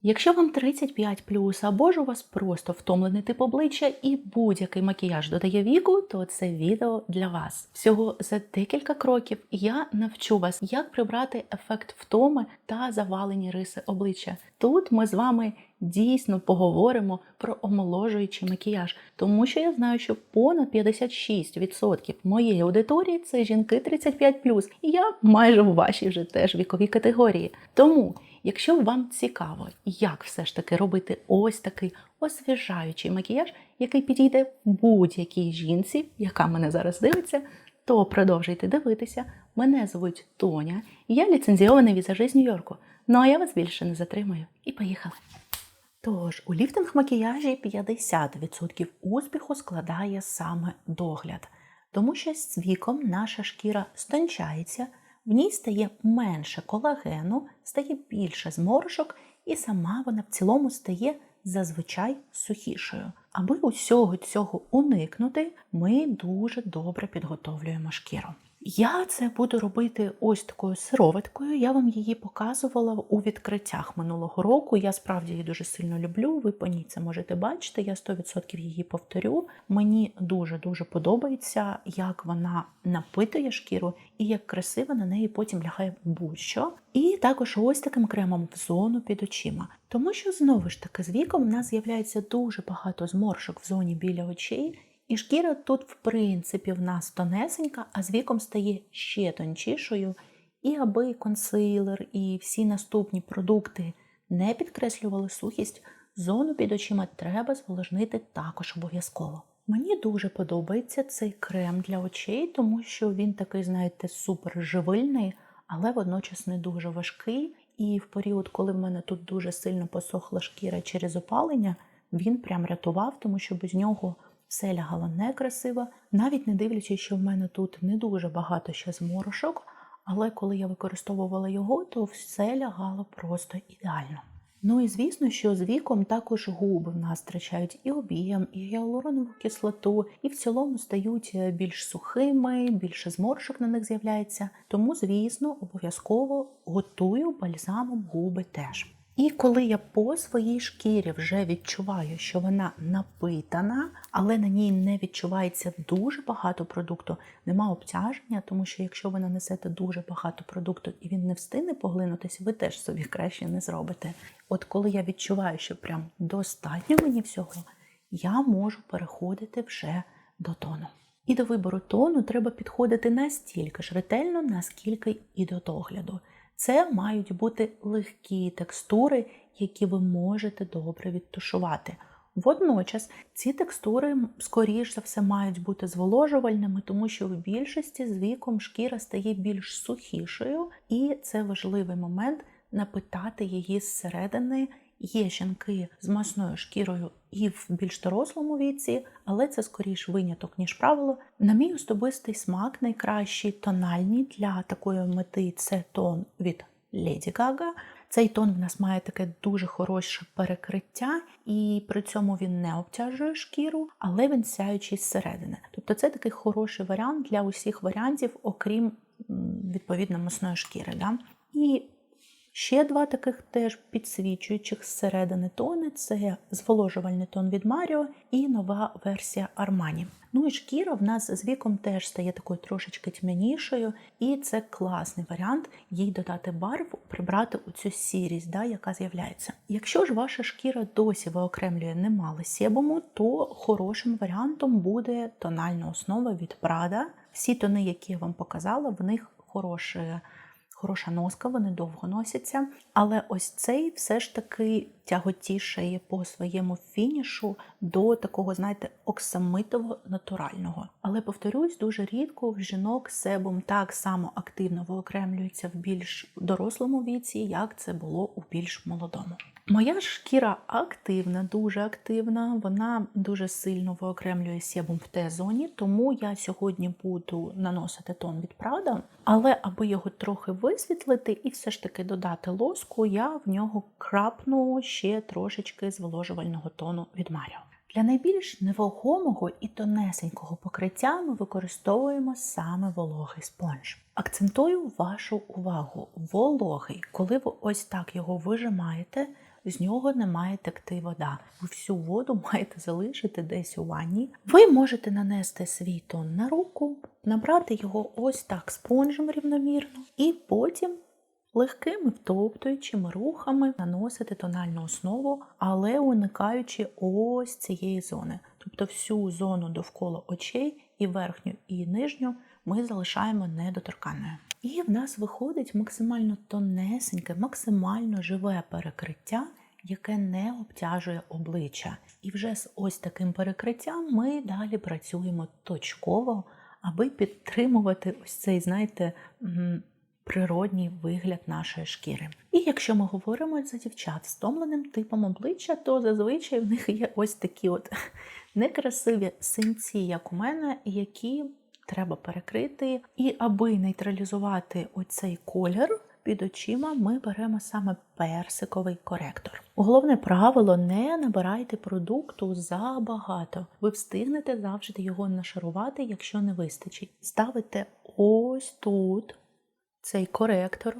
Якщо вам 35+, або ж у вас просто втомлений тип обличчя і будь-який макіяж додає віку, то це відео для вас. Всього за декілька кроків я навчу вас, як прибрати ефект втоми та завалені риси обличчя. Тут ми з вами дійсно поговоримо про омоложуючий макіяж, тому що я знаю, що понад 56% моєї аудиторії – це жінки 35+, і я майже у вашій вже теж віковій категорії. Тому, якщо вам цікаво, як все ж таки робити ось такий освіжаючий макіяж, який підійде будь-якій жінці, яка мене зараз дивиться, то продовжуйте дивитися. Мене звуть Тоня, я ліцензійований візажист Нью-Йорку. Ну а я вас більше не затримую. І поїхали! Тож, у ліфтинг-макіяжі 50% успіху складає саме догляд. Тому що з віком наша шкіра стончається, в ній стає менше колагену, стає більше зморшок і сама вона в цілому стає зазвичай сухішою. Аби усього цього уникнути, ми дуже добре підготовлюємо шкіру. Я це буду робити ось такою сироваткою. Я вам її показувала у відкриттях минулого року. Я справді її дуже сильно люблю. Ви по ній це можете бачити. Я 100% її повторю. Мені дуже-дуже подобається, як вона напитує шкіру і як красиво на неї потім лягає будь-що. І також ось таким кремом в зону під очима. Тому що, знову ж таки, з віком в нас з'являється дуже багато зморшок в зоні біля очей. І шкіра тут, в принципі, в нас тонесенька, а з віком стає ще тончішою. І аби консилер і всі наступні продукти не підкреслювали сухість, зону під очима треба зволожнити також обов'язково. Мені дуже подобається цей крем для очей, тому що він такий, знаєте, супер живильний, але водночас не дуже важкий. І в період, коли в мене тут дуже сильно посохла шкіра через опалення, він прям рятував, тому що без нього все лягало некрасиво, навіть не дивлячись, що в мене тут не дуже багато ще зморшок, але коли я використовувала його, то все лягало просто ідеально. Ну і звісно, що з віком також губи в нас втрачають і об'єм, і гіалуронову кислоту, і в цілому стають більш сухими, більше зморшок на них з'являється. Тому, звісно, обов'язково готую бальзамом губи теж. І коли я по своїй шкірі вже відчуваю, що вона напитана, але на ній не відчувається дуже багато продукту, нема обтяження, тому що якщо ви нанесете дуже багато продукту і він не встигне поглинутися, ви теж собі краще не зробите. От коли я відчуваю, що прям достатньо мені всього, я можу переходити вже до тону. І до вибору тону треба підходити настільки ж ретельно, наскільки і до догляду. Це мають бути легкі текстури, які ви можете добре відтушувати. Водночас ці текстури, скоріш за все, мають бути зволожувальними, тому що в більшості з віком шкіра стає більш сухішою, і це важливий момент напитати її зсередини. Є жінки з масною шкірою і в більш дорослому віці, але це скоріш виняток, ніж правило. На мій особистий смак найкращий тональний для такої мети – це тон від Lady Gaga. Цей тон в нас має таке дуже хороше перекриття, і при цьому він не обтяжує шкіру, але він сяючий зсередини. Тобто це такий хороший варіант для усіх варіантів, окрім, відповідно, масної шкіри. Да? І ще два таких теж підсвічуючих зсередини тони – це зволожувальний тон від Mario і нова версія Armani. Ну і шкіра в нас з віком теж стає такою трошечки тьмянішою, і це класний варіант їй додати барву, прибрати оцю сірість, яка з'являється. Якщо ж ваша шкіра досі виокремлює немало себуму, то хорошим варіантом буде тональна основа від Prada. Всі тони, які я вам показала, в них хороша носка, вони довго носяться, але ось цей все ж таки тяготішає по своєму фінішу до такого, знаєте, оксамитово натурального. Але, повторюсь, дуже рідко в жінок себум так само активно виокремлюється в більш дорослому віці, як це було у більш молодому. Моя шкіра активна, дуже активна, вона дуже сильно виокремлює себум в Т-зоні, тому я сьогодні буду наносити тон від Prada, але аби його трохи висвітлити і все ж таки додати лоску, я в нього крапну ще трошечки зволожувального тону від Mario. Для найбільш невагомого і тонесенького покриття ми використовуємо саме вологий спонж. Акцентую вашу увагу. Вологий. Коли ви ось так його вижимаєте, з нього не має текти вода. Ви всю воду маєте залишити десь у ванні. Ви можете нанести свій тон на руку, набрати його ось так спонжем рівномірно і потім легкими втоптуючими рухами наносити тональну основу, але уникаючи ось цієї зони. Тобто всю зону довкола очей, і верхню, і нижню, ми залишаємо недоторканною. І в нас виходить максимально тонесеньке, максимально живе перекриття, яке не обтяжує обличчя. І вже з ось таким перекриттям ми далі працюємо точково, аби підтримувати ось цей, знаєте, природній вигляд нашої шкіри. І якщо ми говоримо за дівчат з втомленим типом обличчя, то зазвичай в них є ось такі от некрасиві синці, як у мене, які треба перекрити. І аби нейтралізувати оцей колір під очима, ми беремо саме персиковий коректор. Головне правило – не набирайте продукту забагато. Ви встигнете завжди його нашарувати, якщо не вистачить. Ставите ось тут цей коректор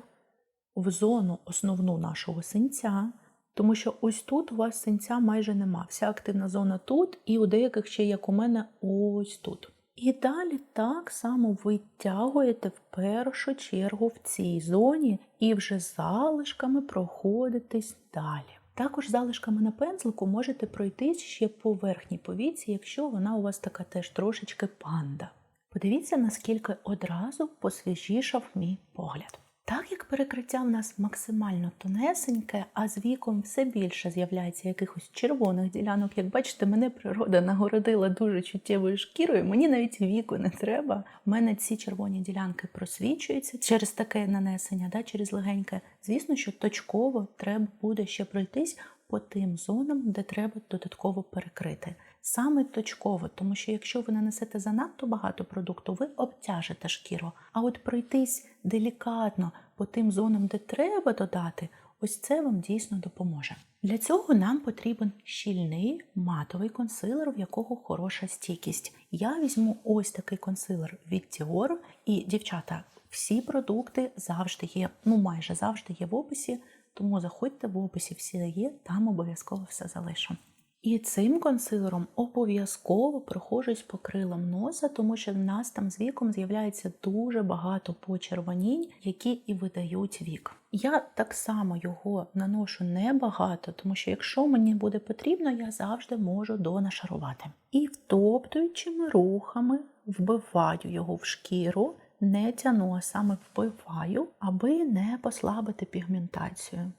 в зону основну нашого синця, тому що ось тут у вас синця майже нема. Вся активна зона тут і у деяких ще, як у мене, ось тут. І далі так само витягуєте в першу чергу в цій зоні і вже залишками проходитесь далі. Також залишками на пензлику можете пройтись ще по верхній повіці, якщо вона у вас така теж трошечки панда. Подивіться, наскільки одразу посвіжішав мій погляд. Так як перекриття в нас максимально тонесеньке, а з віком все більше з'являється якихось червоних ділянок, як бачите, мене природа нагородила дуже чуттєвою шкірою, мені навіть віку не треба. У мене ці червоні ділянки просвічуються через таке нанесення, через легеньке. Звісно, що точково треба буде ще пройтись по тим зонам, де треба додатково перекрити. Саме точково, тому що якщо ви нанесете занадто багато продукту, ви обтяжите шкіру. А от пройтись делікатно по тим зонам, де треба додати, ось це вам дійсно допоможе. Для цього нам потрібен щільний матовий консилер, в якого хороша стійкість. Я візьму ось такий консилер від Dior. І, дівчата, всі продукти завжди є, майже завжди є в описі, тому заходьте в описі, всі є, там обов'язково все залишу. І цим консилером обов'язково проходжусь по крилам носа, тому що в нас там з віком з'являється дуже багато почервонінь, які і видають вік. Я так само його наношу небагато, тому що якщо мені буде потрібно, я завжди можу донашарувати. І втоптуючими рухами вбиваю його в шкіру, не тяну, а саме вбиваю, аби не послабити пігментацію.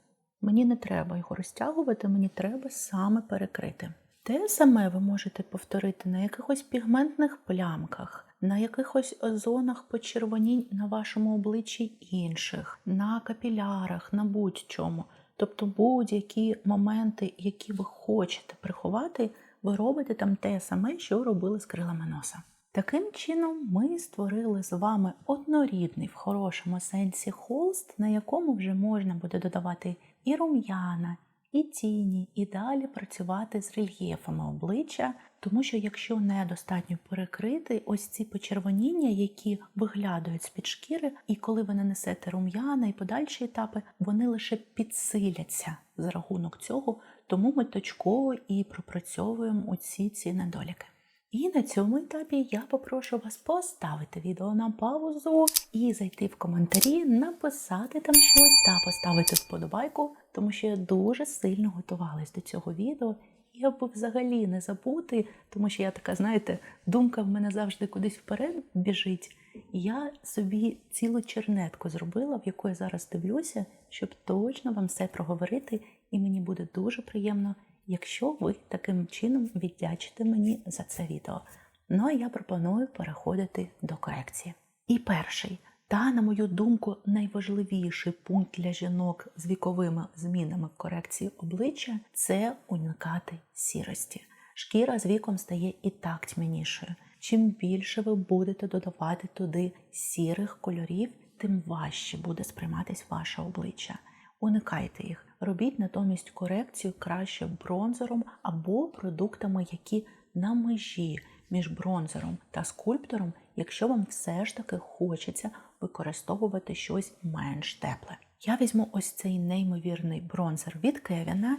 Мені не треба його розтягувати, мені треба саме перекрити. Те саме ви можете повторити на якихось пігментних плямках, на якихось зонах почервонінь на вашому обличчі інших, на капілярах, на будь-чому. Тобто будь-які моменти, які ви хочете приховати, ви робите там те саме, що робили з крилами носа. Таким чином ми створили з вами однорідний в хорошому сенсі холст, на якому вже можна буде додавати і рум'яна, і тіні, і далі працювати з рельєфами обличчя, тому що якщо недостатньо перекрити ось ці почервоніння, які виглядають з-під шкіри, і коли ви нанесете рум'яна і подальші етапи, вони лише підсиляться за рахунок цього, тому ми точково і пропрацьовуємо оці ці недоліки. І на цьому етапі я попрошу вас поставити відео на паузу і зайти в коментарі, написати там щось та поставити вподобайку, тому що я дуже сильно готувалась до цього відео. І аби взагалі не забути, тому що я така, знаєте, думка в мене завжди кудись вперед біжить. Я собі цілу чернетку зробила, в яку я зараз дивлюся, щоб точно вам все проговорити. І мені буде дуже приємно, якщо ви таким чином віддячите мені за це відео. Ну, а я пропоную переходити до корекції. І перший, та, на мою думку, найважливіший пункт для жінок з віковими змінами корекції обличчя – це уникати сірості. Шкіра з віком стає і так тьмянішою. Чим більше ви будете додавати туди сірих кольорів, тим важче буде сприйматись ваше обличчя. Уникайте їх. Робіть натомість корекцію краще бронзером або продуктами, які на межі між бронзером та скульптором, якщо вам все ж таки хочеться використовувати щось менш тепле. Я візьму ось цей неймовірний бронзер від Кевіна,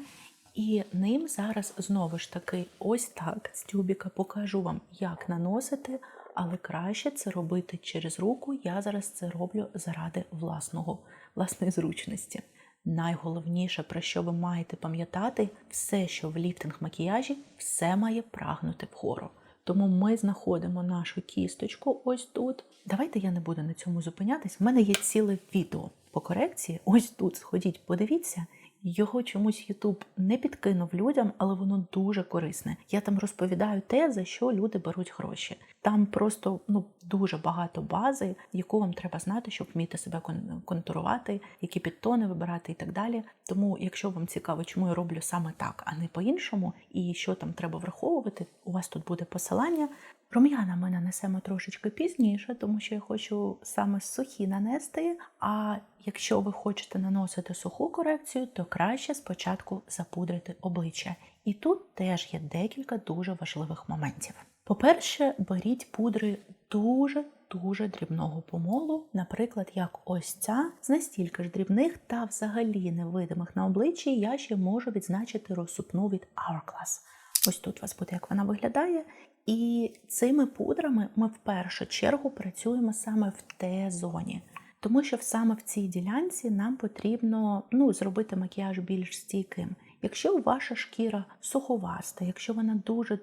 і ним зараз знову ж таки ось так з тюбіка покажу вам, як наносити, але краще це робити через руку. Я зараз це роблю заради власної зручності. Найголовніше, про що ви маєте пам'ятати, все, що в ліфтинг-макіяжі, все має прагнути вгору. Тому ми знаходимо нашу кісточку ось тут. Давайте я не буду на цьому зупинятись. В мене є ціле відео по корекції. Ось тут, сходіть, подивіться. Його чомусь YouTube не підкинув людям, але воно дуже корисне. Я там розповідаю те, за що люди беруть гроші. Там просто дуже багато бази, яку вам треба знати, щоб вміти себе контурувати, які підтони вибирати і так далі. Тому, якщо вам цікаво, чому я роблю саме так, а не по-іншому, і що там треба враховувати, у вас тут буде посилання. Рум'яна ми нанесемо трошечки пізніше, тому що я хочу саме сухі нанести, а якщо ви хочете наносити суху корекцію, то краще спочатку запудрити обличчя. І тут теж є декілька дуже важливих моментів. По-перше, беріть пудри дуже дрібного помолу, наприклад, як ось ця, з настільки ж дрібних та взагалі невидимих на обличчі я ще можу відзначити розсупну від Hourglass. Ось тут у вас буде, як вона виглядає. І цими пудрами ми в першу чергу працюємо саме в Т-зоні. Тому що саме в цій ділянці нам потрібно зробити макіяж більш стійким. Якщо ваша шкіра суховаста, якщо вона дуже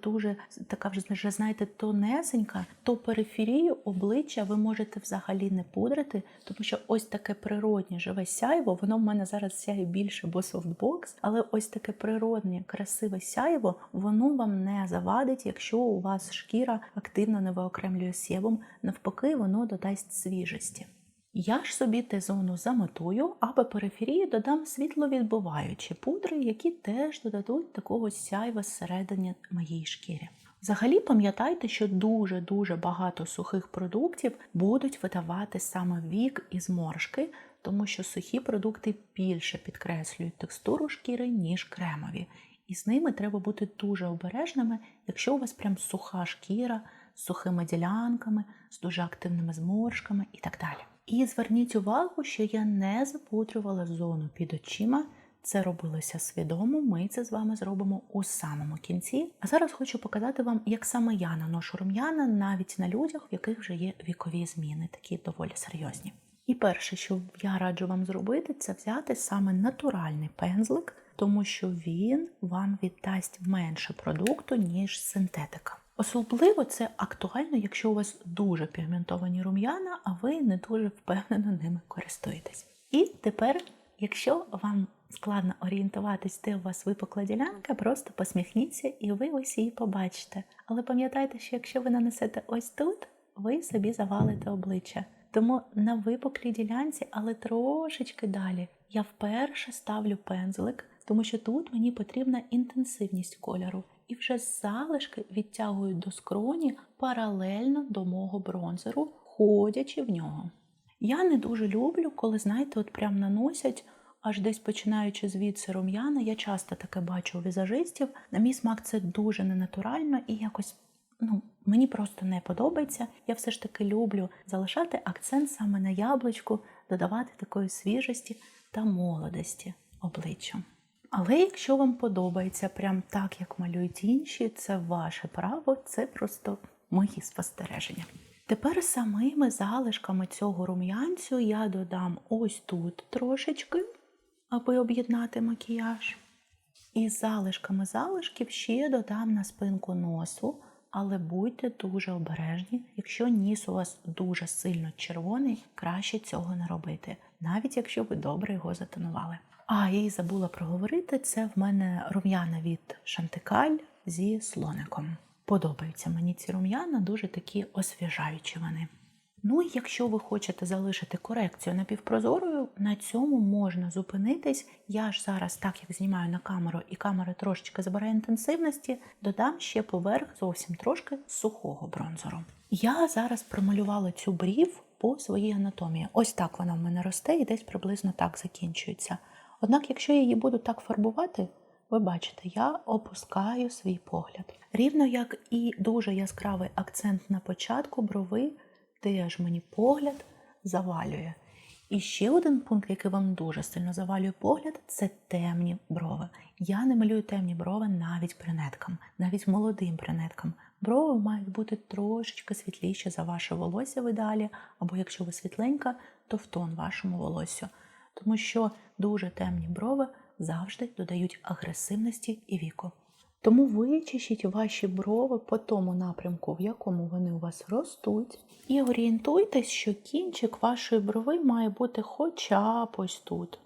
така вже, знаєте, тонесенька, то периферію обличчя ви можете взагалі не пудрити, тому що ось таке природнє живе сяйво, воно в мене зараз сяє більше, бо софтбокс, але ось таке природнє, красиве сяйво, воно вам не завадить, якщо у вас шкіра активно не виокремлює себум, навпаки, воно додасть свіжості. Я ж собі Т-зону замотую, а по периферії додам світловідбиваючі пудри, які теж додадуть такого сяйва зсередини моїй шкірі. Взагалі пам'ятайте, що дуже багато сухих продуктів будуть видавати саме вік і зморшки, тому що сухі продукти більше підкреслюють текстуру шкіри, ніж кремові. І з ними треба бути дуже обережними, якщо у вас прям суха шкіра, з сухими ділянками, з дуже активними зморшками і так далі. І зверніть увагу, що я не запудрювала зону під очима. Це робилося свідомо, ми це з вами зробимо у самому кінці. А зараз хочу показати вам, як саме я наношу рум'яна навіть на людях, в яких вже є вікові зміни, такі доволі серйозні. І перше, що я раджу вам зробити, це взяти саме натуральний пензлик, тому що він вам віддасть менше продукту, ніж синтетика. Особливо це актуально, якщо у вас дуже пігментовані рум'яна, а ви не дуже впевнено ними користуєтесь. І тепер, якщо вам складно орієнтуватись, де у вас випукла ділянка, просто посміхніться і ви ось її побачите. Але пам'ятайте, що якщо ви нанесете ось тут, ви собі завалите обличчя. Тому на випуклій ділянці, але трошечки далі, я вперше ставлю пензлик, тому що тут мені потрібна інтенсивність кольору. І вже з залишки відтягую до скроні паралельно до мого бронзеру, входячи в нього. Я не дуже люблю, коли, знаєте, от прям наносять, аж десь починаючи звідси рум'яна. Я часто таке бачу у візажистів. На мій смак це дуже ненатурально і якось, мені просто не подобається. Я все ж таки люблю залишати акцент саме на яблучку, додавати такої свіжості та молодості обличчю. Але якщо вам подобається прям так, як малюють інші, це ваше право, це просто мої спостереження. Тепер самими залишками цього рум'янцю я додам ось тут трошечки, аби об'єднати макіяж. І залишками залишків ще додам на спинку носу, але будьте дуже обережні. Якщо ніс у вас дуже сильно червоний, краще цього не робити, навіть якщо ви добре його затонували. А, я і забула проговорити, це в мене рум'яна від Chantecaille зі слоником. Подобаються мені ці рум'яна, дуже такі освіжаючі вони. Ну і якщо ви хочете залишити корекцію напівпрозорою, на цьому можна зупинитись. Я ж зараз, так як знімаю на камеру і камера трошечки забирає інтенсивності, додам ще поверх зовсім трошки сухого бронзеру. Я зараз промалювала цю брів по своїй анатомії. Ось так вона в мене росте і десь приблизно так закінчується. Однак, якщо я її буду так фарбувати, ви бачите, я опускаю свій погляд. Рівно як і дуже яскравий акцент на початку брови, теж мені погляд завалює. І ще один пункт, який вам дуже сильно завалює погляд, це темні брови. Я не малюю темні брови навіть брюнеткам, навіть молодим брюнеткам. Брови мають бути трошечки світліші за ваше волосся в ідеалі, або якщо ви світленька, то в тон вашому волоссю. Тому що дуже темні брови завжди додають агресивності і віку. Тому вичищіть ваші брови по тому напрямку, в якому вони у вас ростуть. І орієнтуйтесь, що кінчик вашої брови має бути хоча б ось тут.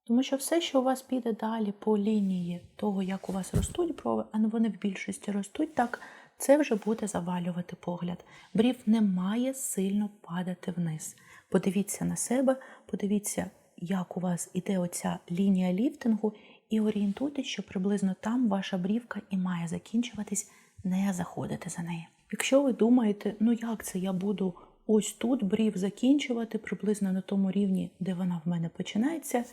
Тому що все, що у вас піде далі по лінії того, як у вас ростуть брови, а вони в більшості ростуть так, це вже буде завалювати погляд. Брів не має сильно падати вниз. Подивіться на себе, подивіться, як у вас іде оця лінія ліфтингу, і орієнтуйтесь, що приблизно там ваша брівка і має закінчуватись, не заходити за неї. Якщо ви думаєте, ну як це я буду ось тут брів закінчувати, приблизно на тому рівні, де вона в мене починається,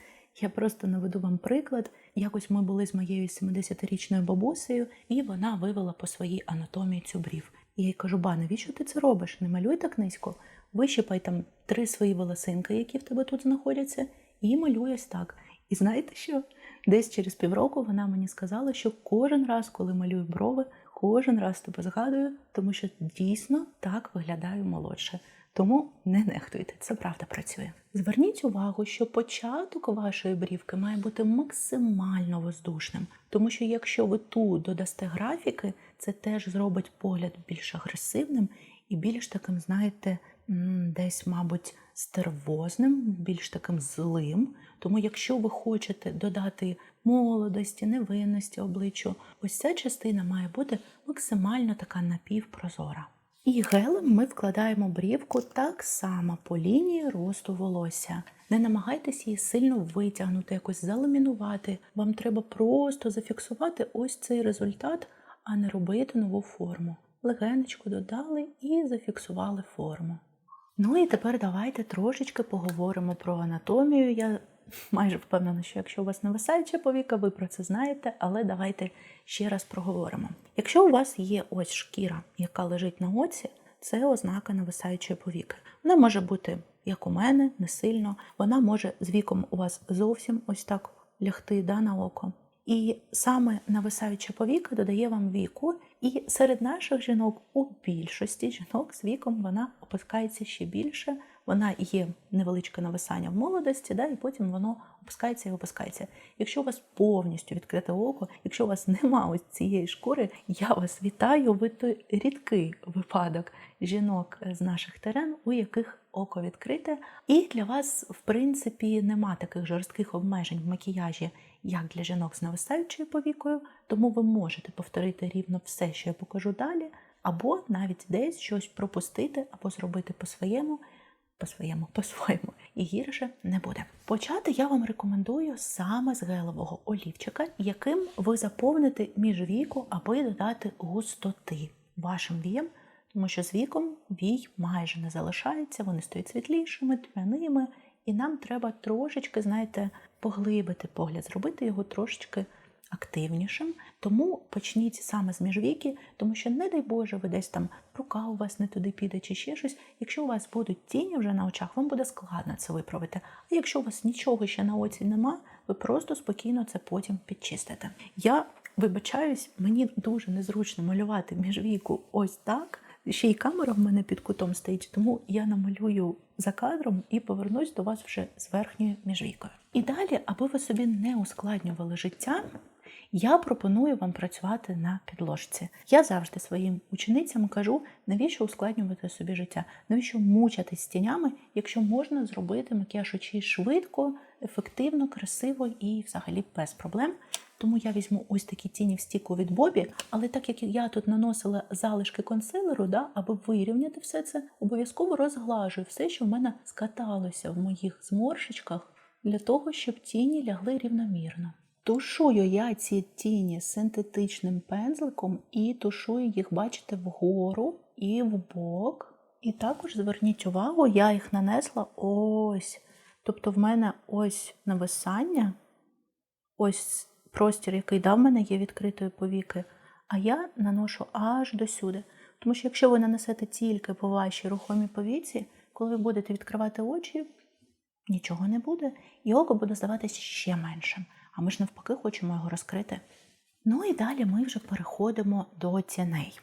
я просто наведу вам приклад. Якось ми були з моєю 70-річною бабусею, і вона вивела по своїй анатомії цю брів. І я їй кажу: ба, навіщо ти це робиш? Не малюй так низько. Вищипай там 3 свої волосинки, які в тебе тут знаходяться, і малюй ось так. І знаєте що? Десь через півроку вона мені сказала, що кожен раз, коли малюю брови, кожен раз тебе згадую, тому що дійсно так виглядаю молодше. Тому не нехтуйте, це правда працює. Зверніть увагу, що початок вашої брівки має бути максимально воздушним, тому що якщо ви тут додасте графіки, це теж зробить погляд більш агресивним і більш таким, знаєте, десь, мабуть, стервозним, більш таким злим. Тому якщо ви хочете додати молодості, невинності обличчю, ось ця частина має бути максимально така напівпрозора. І гелем ми вкладаємо брівку так само по лінії росту волосся. Не намагайтесь її сильно витягнути, якось заламінувати. Вам треба просто зафіксувати ось цей результат, а не робити нову форму. Легенечко додали і зафіксували форму. Ну і тепер давайте трошечки поговоримо про анатомію. Я майже впевнена, що якщо у вас нависаюча повіка, ви про це знаєте, але давайте ще раз проговоримо. Якщо у вас є ось шкіра, яка лежить на оці, це ознака нависаючої повіки. Вона може бути, як у мене, не сильно. Вона може з віком у вас зовсім ось так лягти на око. І саме нависаюча повіка додає вам віку, і серед наших жінок, у більшості жінок з віком вона опускається ще більше, вона є невеличке нависання в молодості, і потім воно опускається і опускається. Якщо у вас повністю відкрите око, якщо у вас нема ось цієї шкури, я вас вітаю, ви той рідкий випадок жінок з наших терен, у яких око відкрите. І для вас, в принципі, нема таких жорстких обмежень в макіяжі, як для жінок з нависаючою повікою, тому ви можете повторити рівно все, що я покажу далі, або навіть десь щось пропустити, або зробити по-своєму, і гірше не буде. Почати я вам рекомендую саме з гелевого олівчика, яким ви заповните міжвіку, аби додати густоти вашим віям, тому що з віком вій майже не залишається, вони стають світлішими, тьмяними, і нам треба трошечки, знаєте, поглибити погляд, зробити його трошечки активнішим. Тому почніть саме з міжвіки, тому що, не дай Боже, ви десь там рука у вас не туди піде чи ще щось. Якщо у вас будуть тіні вже на очах, вам буде складно це виправити. А якщо у вас нічого ще на оці нема, ви просто спокійно це потім підчистите. Я вибачаюсь, мені дуже незручно малювати міжвіку ось так. Ще й камера в мене під кутом стоїть, тому я намалюю за кадром і повернусь до вас вже з верхньою міжвікою. І далі, аби ви собі не ускладнювали життя, я пропоную вам працювати на підложці. Я завжди своїм ученицям кажу, навіщо ускладнювати собі життя, навіщо мучатись з тінями, якщо можна зробити макіяж очей швидко, ефективно, красиво і взагалі без проблем. Тому я візьму ось такі тіні в стіку від Бобі, але так як я тут наносила залишки консилеру, аби вирівняти все це, обов'язково розглажую все, що в мене скаталося в моїх зморшечках, для того, щоб тіні лягли рівномірно. Тушую я ці тіні синтетичним пензликом і тушую їх, бачите, вгору і вбок. І також зверніть увагу, я їх нанесла ось. Тобто в мене ось нависання, ось простір, який в мене є відкритої повіки, а я наношу аж до сюди. Тому що якщо ви нанесете тільки по вашій рухомій повіці, коли ви будете відкривати очі, нічого не буде, і око буде здаватися ще меншим. А ми ж навпаки хочемо його розкрити. Ну і далі ми вже переходимо до тіней.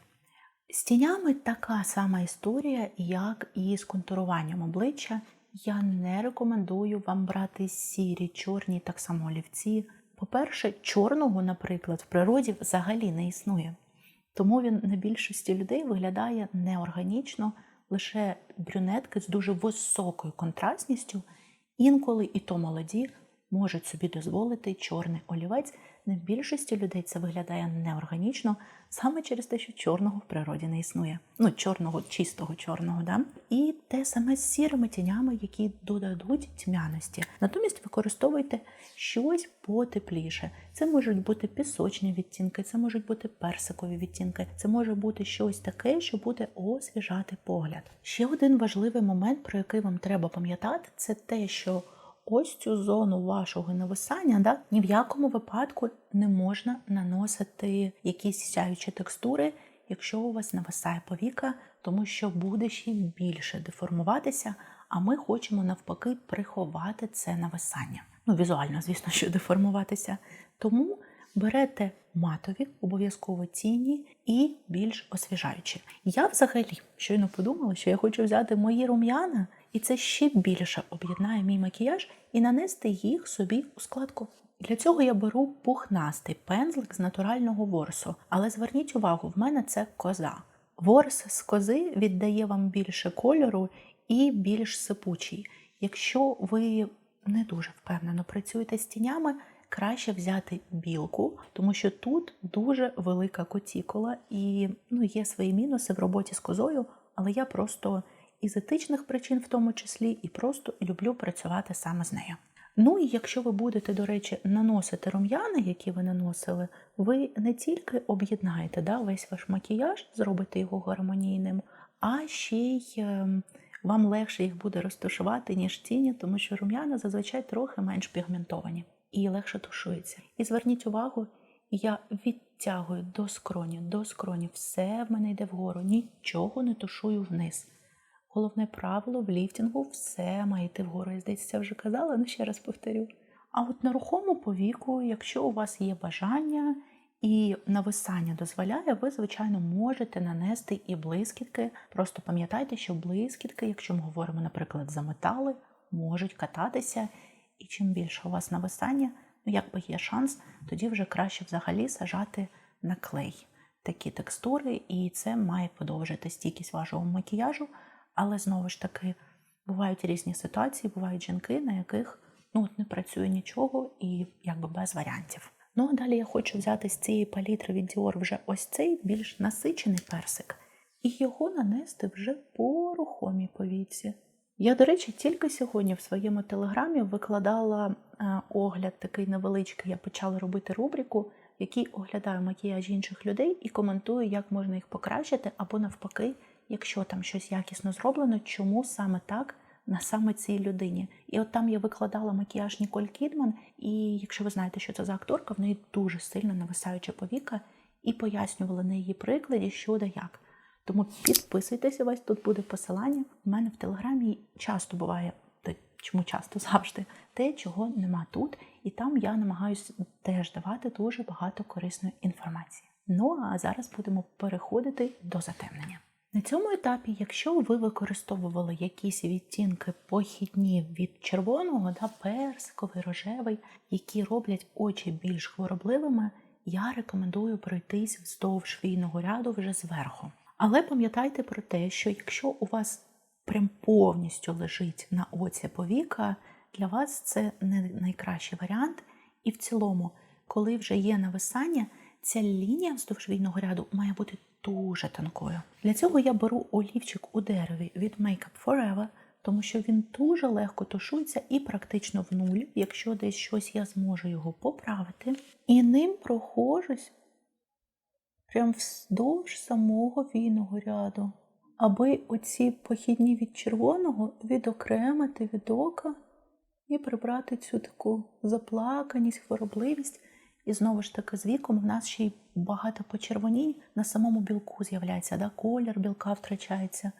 З тінями така сама історія, як і з контуруванням обличчя. Я не рекомендую вам брати сірі, чорні, так само олівці. По-перше, чорного, наприклад, в природі взагалі не існує. Тому він на більшості людей виглядає неорганічно, лише брюнетки з дуже високою контрастністю, інколи і то молоді, можуть собі дозволити чорний олівець. На більшості людей це виглядає неорганічно, саме через те, що чорного в природі не існує. Ну, чорного, чистого чорного, да? І те саме з сірими тінями, які додадуть тьмяності. Натомість використовуйте щось потепліше. Це можуть бути пісочні відтінки, це можуть бути персикові відтінки, це може бути щось таке, що буде освіжати погляд. Ще один важливий момент, про який вам треба пам'ятати, це те, що ось цю зону вашого нависання, ні в якому випадку не можна наносити якісь сяючі текстури, якщо у вас нависає повіка, тому що буде ще більше деформуватися, а ми хочемо навпаки приховати це нависання. Ну, візуально, звісно, що деформуватися. Тому берете матові, обов'язково тіні і більш освіжаючі. Я взагалі щойно подумала, що я хочу взяти мої рум'яна, і це ще більше об'єднає мій макіяж, і нанести їх собі у складку. Для цього я беру пухнастий пензлик з натурального ворсу. Але зверніть увагу, в мене це коза. Ворс з кози віддає вам більше кольору і більш сипучий. Якщо ви не дуже впевнено працюєте з тінями, краще взяти білку, тому що тут дуже велика кутікула і є свої мінуси в роботі з козою, але я просто із етичних причин в тому числі і просто люблю працювати саме з нею. Ну і якщо ви будете, до речі, наносити рум'яна, які ви наносили, ви не тільки об'єднаєте весь ваш макіяж, зробите його гармонійним, а ще й вам легше їх буде розташувати, ніж тіні, тому що рум'яна зазвичай трохи менш пігментовані і легше тушуються. І зверніть увагу, я відтягую до скроні, все в мене йде вгору, нічого не тушую вниз. Головне правило в ліфтингу – все має йти вгору. Я, здається, це вже казала, але ще раз повторю. А от на рухому повіку, якщо у вас є бажання і нависання дозволяє, ви, звичайно, можете нанести і блискітки. Просто пам'ятайте, що блискітки, якщо ми говоримо, наприклад, за метали, можуть кататися. І чим більше у вас нависання, якби є шанс, тоді вже краще взагалі сажати на клей такі текстури, і це має подовжити стійкість вашого макіяжу. Але, знову ж таки, бувають різні ситуації, бувають жінки, на яких не працює нічого і якби без варіантів. Ну, а далі я хочу взяти з цієї палітри від Dior вже ось цей більш насичений персик і його нанести вже по рухомій повіці. Я, до речі, тільки сьогодні в своєму телеграмі викладала огляд такий невеличкий. Я почала робити рубрику, в якій оглядаю макіяж інших людей і коментую, як можна їх покращити, або навпаки, якщо там щось якісно зроблено, чому саме так на саме цій людині. І от там я викладала макіяж Ніколь Кідман, і якщо ви знаєте, що це за акторка, в неї дуже сильно нависаюча повіка, і пояснювала на її прикладі, що да як. Тому підписуйтеся, ось тут буде посилання. У мене в телеграмі часто буває, чому часто, завжди, те, чого нема тут. І там я намагаюся теж давати дуже багато корисної інформації. Ну, а зараз будемо переходити до затемнення. На цьому етапі, якщо ви використовували якісь відтінки похідні від червоного, персиковий, рожевий, які роблять очі більш хворобливими, я рекомендую пройтись вздовж війного ряду вже зверху. Але пам'ятайте про те, що якщо у вас прям повністю лежить на оці повіка, для вас це не найкращий варіант. І в цілому, коли вже є нависання, ця лінія вздовж війного ряду має бути дуже тонкою. Для цього я беру олівчик у дереві від Makeup Forever, тому що він дуже легко тушується і практично в нуль, якщо десь щось я зможу його поправити. І ним проходжусь прям вздовж самого війного ряду, аби оці похідні від червоного відокремити від ока і прибрати цю таку заплаканість, хворобливість. І знову ж таки, з віком в нас ще й багато почервонінь на самому білку з'являється, колір білка втрачається.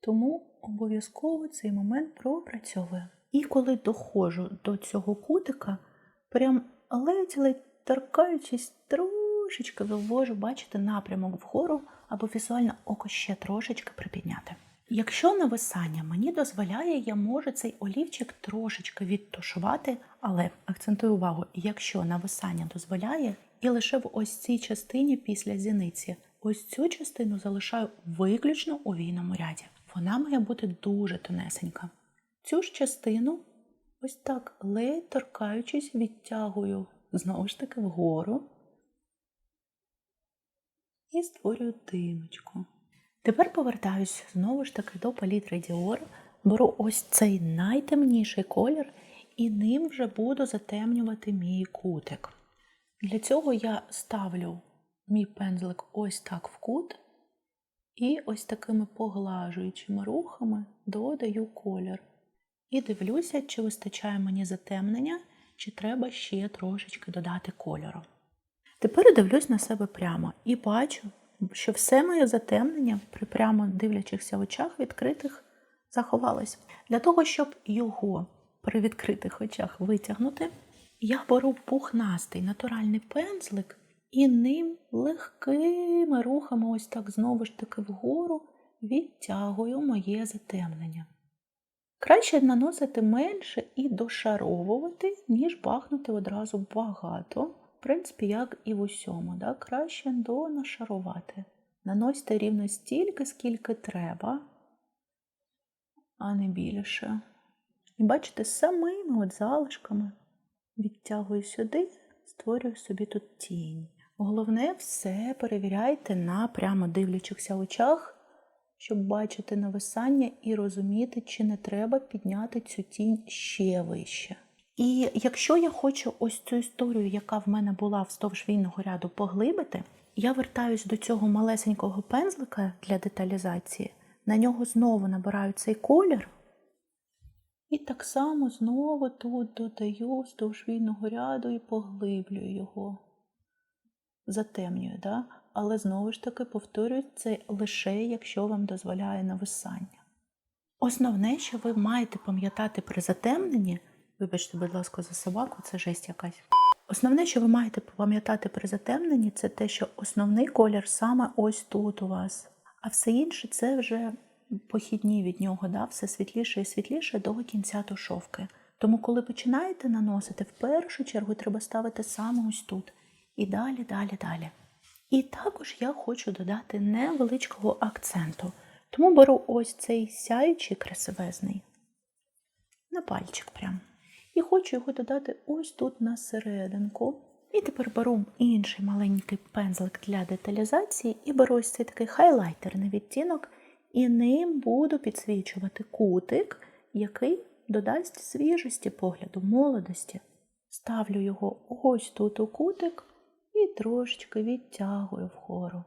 Тому обов'язково цей момент пропрацьовую. І коли доходжу до цього кутика, прям ледь-ледь торкаючись, трошечки вивожу, бачите, напрямок вгору, або візуально око ще трошечки припідняти. Якщо нависання мені дозволяє, я можу цей олівчик трошечки відтушувати, але акцентую увагу, якщо нависання дозволяє, і лише в ось цій частині після зіниці, ось цю частину залишаю виключно у війному ряді. Вона має бути дуже тонесенька. Цю ж частину, ось так, ледь торкаючись, відтягую знову ж таки вгору і створюю димочку. Тепер повертаюсь знову ж таки до палітри Dior, беру ось цей найтемніший колір і ним вже буду затемнювати мій кутик. Для цього я ставлю мій пензлик ось так в кут і ось такими поглажуючими рухами додаю колір. І дивлюся, чи вистачає мені затемнення, чи треба ще трошечки додати кольору. Тепер дивлюсь на себе прямо і бачу, що все моє затемнення при прямо дивлячихся очах відкритих заховалось. Для того, щоб його при відкритих очах витягнути, я беру пухнастий натуральний пензлик і ним легкими рухами ось так знову ж таки вгору відтягую моє затемнення. Краще наносити менше і дошаровувати, ніж бахнути одразу багато. В принципі, як і в усьому, да? Краще донашарувати. Наносьте рівно стільки, скільки треба, а не більше. І бачите, самими от залишками відтягую сюди, створюю собі тут тінь. Головне, все перевіряйте на прямо дивлячихся очах, щоб бачити нависання і розуміти, чи не треба підняти цю тінь ще вище. І якщо я хочу ось цю історію, яка в мене була вздовж війного ряду, поглибити, я вертаюсь до цього малесенького пензлика для деталізації, на нього знову набираю цей колір і так само знову тут додаю вздовж війного ряду і поглиблюю його. Затемнюю, да? Але знову ж таки повторюю, це лише якщо вам дозволяє нависання. Основне, що ви маєте пам'ятати при затемненні, вибачте, будь ласка, за собаку, це жесть якась. Основне, що ви маєте пам'ятати при затемненні, це те, що основний колір саме ось тут у вас. А все інше це вже похідні від нього, да? Все світліше і світліше до кінця тушовки. Тому коли починаєте наносити, в першу чергу треба ставити саме ось тут. І далі, далі, далі. І також я хочу додати невеличкого акценту. Тому беру ось цей сяючий красивезний на пальчик прям. І хочу його додати ось тут на серединку. І тепер беру інший маленький пензлик для деталізації і беру ось цей такий хайлайтерний відтінок і ним буду підсвічувати кутик, який додасть свіжості погляду, молодості. Ставлю його ось тут у кутик і трошечки відтягую вгору.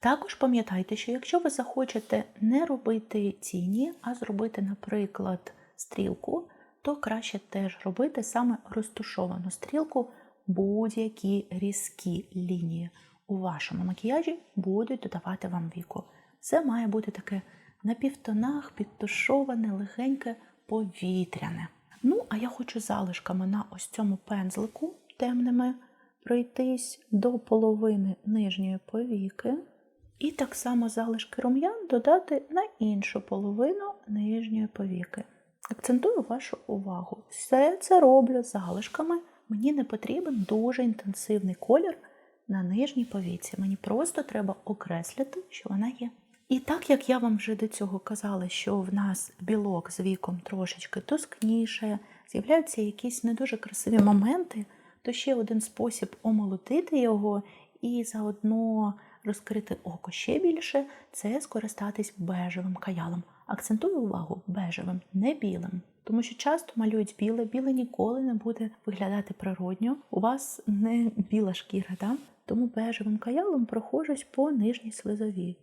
Також пам'ятайте, що якщо ви захочете не робити тіні, а зробити, наприклад, стрілку, то краще теж робити саме розтушовану стрілку. Будь-які різкі лінії у вашому макіяжі будуть додавати вам віку. Це має бути таке на півтонах, підтушоване, легеньке, повітряне. Ну, а я хочу залишками на ось цьому пензлику темними пройтись до половини нижньої повіки. І так само залишки рум'ян додати на іншу половину нижньої повіки. Акцентую вашу увагу. Все це роблю залишками. Мені не потрібен дуже інтенсивний колір на нижній повіці. Мені просто треба окреслити, що вона є. І так, як я вам вже до цього казала, що в нас білок з віком трошечки тускніше, з'являються якісь не дуже красиві моменти, то ще один спосіб омолодити його і заодно розкрити око ще більше – це скористатись бежевим каялом. Акцентую увагу бежевим, не білим. Тому що часто малюють біле, біле ніколи не буде виглядати природньо. У вас не біла шкіра, да? Тому бежевим каялом проходжусь по нижній слизовій.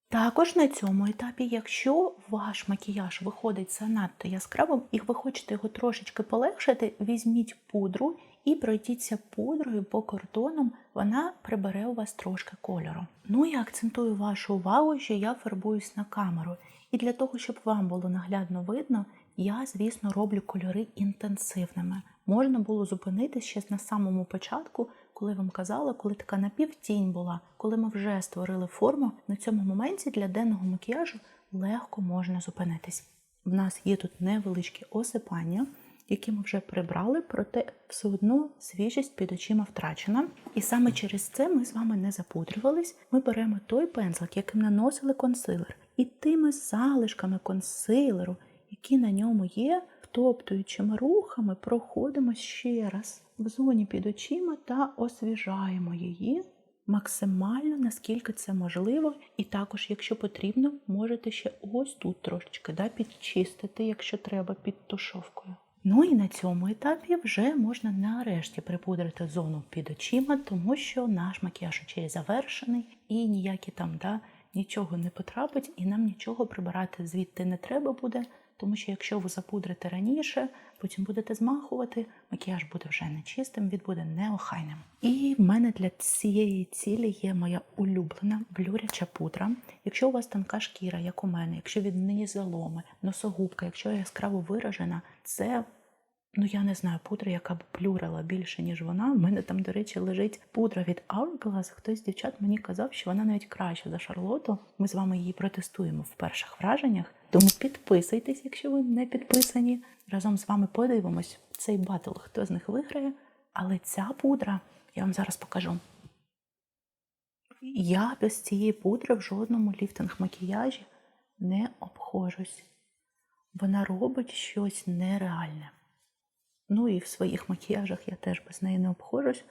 Також на цьому етапі, якщо ваш макіяж виходить занадто яскравим і ви хочете його трошечки полегшити, візьміть пудру і пройдіться пудрою по кордонам, вона прибере у вас трошки кольору. Ну і акцентую вашу увагу, що я фарбуюсь на камеру. І для того, щоб вам було наглядно видно, Я, звісно, роблю кольори інтенсивними. Можна було зупинитись ще на самому початку, коли вам казала, коли така напівтінь була, коли ми вже створили форму, на цьому моменті для денного макіяжу легко можна зупинитись. В нас є тут невеличкі осипання, які ми вже прибрали, проте все одно свіжість під очима втрачена. І саме через це ми з вами не запудрювались. Ми беремо той пензлик, яким наносили консилер, і тими залишками консилеру, які на ньому є, втоптуючими рухами проходимо ще раз в зоні під очима та освіжаємо її максимально, наскільки це можливо. І також, якщо потрібно, можете ще ось тут трошечки підчистити, якщо треба, під тушовкою. Ну і на цьому етапі вже можна нарешті припудрити зону під очима, тому що наш макіяж очей завершений і ніякі там нічого не потрапить, і нам нічого прибирати звідти не треба буде, тому що якщо ви запудрите раніше, потім будете змахувати, макіяж буде вже нечистим, він буде неохайним. І в мене для цієї цілі є моя улюблена блюряча пудра. Якщо у вас тонка шкіра, як у мене, якщо від неї заломи, носогубка, якщо яскраво виражена, це, я не знаю, пудра, яка б блюрила більше, ніж вона. У мене там, до речі, лежить пудра від Hourglass. Хтось з дівчат мені казав, що вона навіть краща за Шарлоту. Ми з вами її протестуємо в перших враженнях. Тому підписуйтесь, якщо ви не підписані. Разом з вами подивимось цей батл, хто з них виграє. Але ця пудра, я вам зараз покажу. Я без цієї пудри в жодному ліфтинг-макіяжі не обходжусь. Вона робить щось нереальне. Ну і в своїх макіяжах я теж без неї не обходжусь,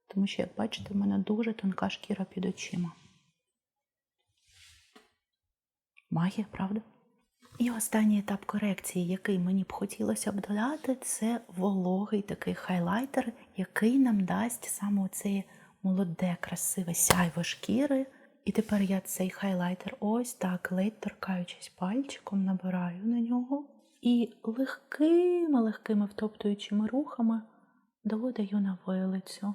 тому що, як бачите, в мене дуже тонка шкіра під очима. Магія, правда? І останній етап корекції, який мені б хотілося б додати, це вологий такий хайлайтер, який нам дасть саме оце молоде, красиве сяйво шкіри. І тепер я цей хайлайтер ось так, ледь торкаючись пальчиком, набираю на нього. І легкими втоптуючими рухами доводаю на вилицю.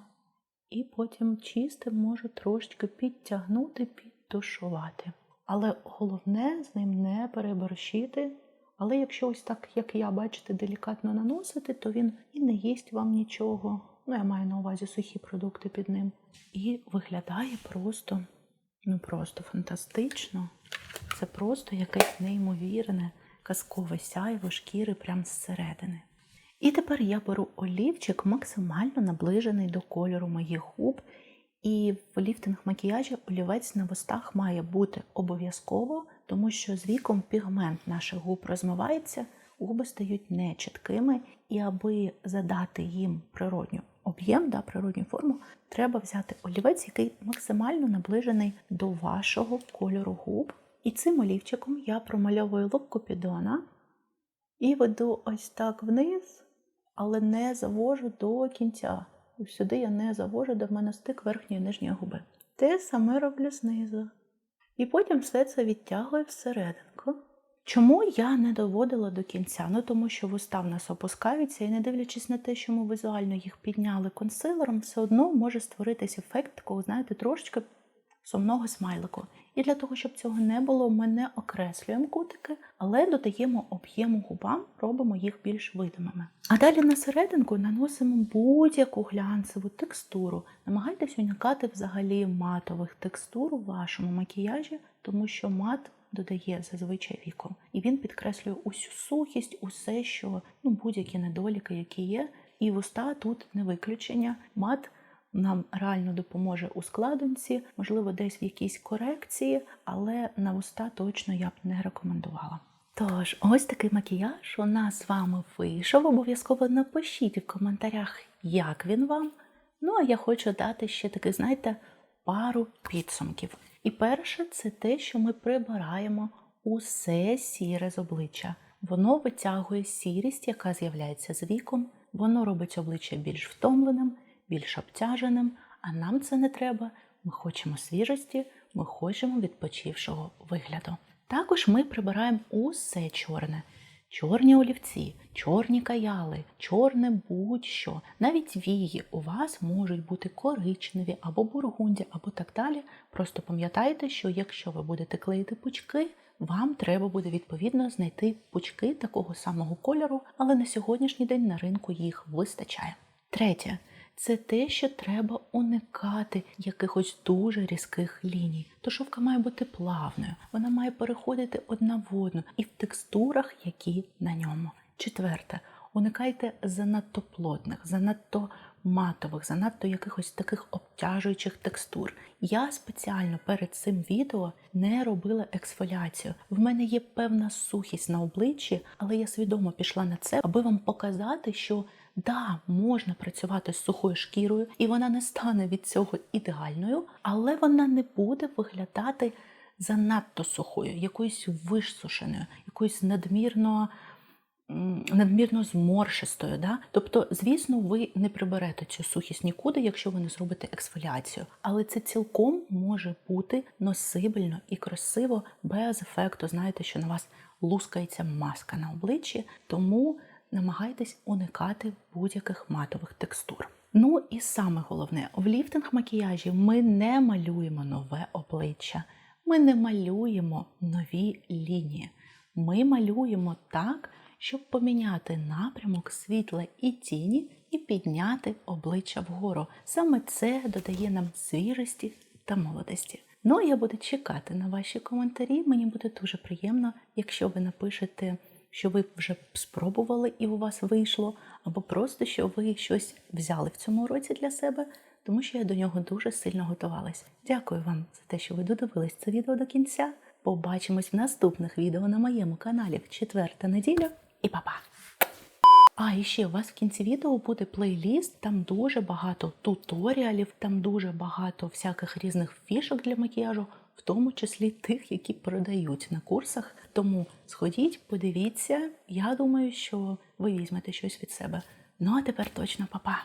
І потім чистим можу трошечки підтягнути, підтушувати. Але головне з ним не переборщити. Але якщо ось так, як я, бачите, делікатно наносити, то він і не їсть вам нічого. Я маю на увазі сухі продукти під ним. І виглядає просто фантастично. Це просто якесь неймовірне казкове сяйво шкіри прямо зсередини. І тепер я беру олівчик, максимально наближений до кольору моїх губ. І в ліфтинг-макіяжі олівець на вустах має бути обов'язково, тому що з віком пігмент наших губ розмивається, губи стають нечіткими. І аби задати їм природню об'єм, природню форму, треба взяти олівець, який максимально наближений до вашого кольору губ. І цим олівчиком я промальовую лоб Купідона і веду ось так вниз, але не завожу до кінця. Ось сюди я не завожу, де в мене стик верхньої і нижньої губи. Те саме роблю знизу. І потім все це відтягую всерединку. Чому я не доводила до кінця? Тому що вуста в нас опускаються, і не дивлячись на те, що ми візуально їх підняли консилером, все одно може створитись ефект такого, трошечки сумного смайлику. І для того, щоб цього не було, ми не окреслюємо кутики, але додаємо об'єму губам, робимо їх більш видимими. А далі на серединку наносимо будь-яку глянцеву текстуру. Намагайтесь уникати взагалі матових текстур у вашому макіяжі, тому що мат додає зазвичай віку. І він підкреслює усю сухість, усе, що, будь-які недоліки, які є. І вуста тут не виключення. Мат нам реально допоможе у складинці, можливо, десь в якійсь корекції, але на вуста точно я б не рекомендувала. Тож, ось такий макіяж у нас з вами вийшов. Обов'язково напишіть в коментарях, як він вам. А я хочу дати ще такий, пару підсумків. І перше, це те, що ми прибираємо усе сіре з обличчя. Воно витягує сірість, яка з'являється з віком, воно робить обличчя більш втомленим, більш обтяженим, а нам це не треба. Ми хочемо свіжості, ми хочемо відпочившого вигляду. Також ми прибираємо усе чорне. Чорні олівці, чорні каяли, чорне будь-що. Навіть вії у вас можуть бути коричневі, або бургунді, або так далі. Просто пам'ятайте, що якщо ви будете клеїти пучки, вам треба буде відповідно знайти пучки такого самого кольору, але на сьогоднішній день на ринку їх вистачає. Третє. Це те, що треба уникати якихось дуже різких ліній. Тушовка має бути плавною, вона має переходити одна в одну і в текстурах, які на ньому. Четверте. Уникайте занадто плотних, занадто матових, занадто якихось таких обтяжуючих текстур. Я спеціально перед цим відео не робила ексфоліацію. В мене є певна сухість на обличчі, але я свідомо пішла на це, аби вам показати, що да, можна працювати з сухою шкірою, і вона не стане від цього ідеальною, але вона не буде виглядати занадто сухою, якоюсь висушеною, якоюсь надмірно зморшистою. Да? Тобто, звісно, ви не приберете цю сухість нікуди, якщо ви не зробите ексфоліацію. Але це цілком може бути носибельно і красиво, без ефекту, знаєте, що на вас лускається маска на обличчі, тому намагайтесь уникати будь-яких матових текстур. Ну і саме головне, в ліфтинг-макіяжі ми не малюємо нове обличчя, ми не малюємо нові лінії. Ми малюємо так, щоб поміняти напрямок світла і тіні і підняти обличчя вгору. Саме це додає нам свіжості та молодості. Ну, я буду чекати на ваші коментарі. Мені буде дуже приємно, якщо ви напишете, що ви вже спробували і у вас вийшло, або просто, що ви щось взяли в цьому році для себе, тому що я до нього дуже сильно готувалась. Дякую вам за те, що ви додивились це відео до кінця. Побачимось в наступних відео на моєму каналі в четвер та неділю. І па-па! І ще у вас в кінці відео буде плейліст, там дуже багато туторіалів, там дуже багато всяких різних фішок для макіяжу, в тому числі тих, які продають на курсах. Тому сходіть, подивіться, я думаю, що ви візьмете щось від себе. Ну а тепер точно па-па!